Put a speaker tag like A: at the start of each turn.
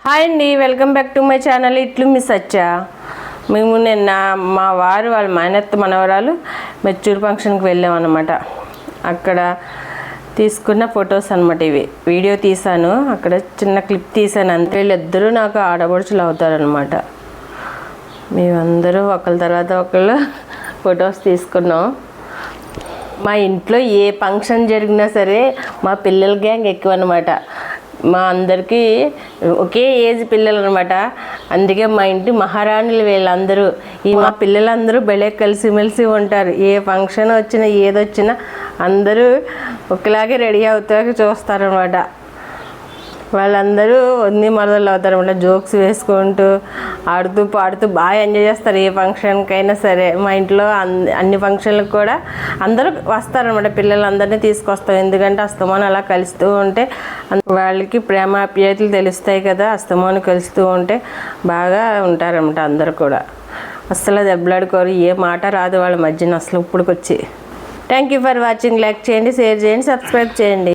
A: Hi అండి, welcome back to my channel ఇట్లు miss సచ్చా. మేము నిన్న మా వారు వాళ్ళ మేనత్త మనవరాలు మెచ్యూర్ ఫంక్షన్కి వెళ్ళామన్నమాట. అక్కడ తీసుకున్న ఫొటోస్ అనమాట ఇవి. వీడియో తీసాను, అక్కడ చిన్న క్లిప్ తీసాను అంతే. వీళ్ళిద్దరూ నాకు ఆడపడుచులు అవుతారనమాట. మేమందరూ ఒకళ్ళ తర్వాత ఒకళ్ళు ఫొటోస్ తీసుకున్నాం. మా ఇంట్లో ఏ ఫంక్షన్ జరిగినా సరే మా పిల్లల గ్యాంగ్ ఎక్కువ అనమాట. మా అందరికీ ఒకే ఏజ్ పిల్లలు అనమాట. అందుకే మా ఇంటి మహారాణులు వీళ్ళందరూ. మా పిల్లలందరూ భలే కలిసిమెలిసి ఉంటారు. ఏ ఫంక్షన్ వచ్చినా ఏదొచ్చినా అందరూ ఒకలాగే రెడీ అవుతారు చూస్తారనమాట. వాళ్ళందరూ అన్ని మరదలు అవుతారనమాట. జోక్స్ వేసుకుంటూ ఆడుతూ పాడుతూ బాగా ఎంజాయ్ చేస్తారు ఏ ఫంక్షన్కైనా సరే. మా ఇంట్లో అన్ని ఫంక్షన్లకు కూడా అందరూ వస్తారనమాట. పిల్లలందరినీ తీసుకొస్తాం, ఎందుకంటే అస్తమానం అలా కలుస్తూ ఉంటే వాళ్ళకి ప్రేమ ఆప్యాయతలు తెలుస్తాయి కదా. అస్తమానం కలుస్తూ ఉంటే బాగా ఉంటారనమాట. అందరూ కూడా అస్సలు దెబ్బలాడుకోరు, ఏ మాట రాదు వాళ్ళ మధ్యన అసలు ఇప్పుడుకొచ్చి. Thank you for watching. Like చేయండి, షేర్ చేయండి, సబ్స్క్రైబ్ చేయండి.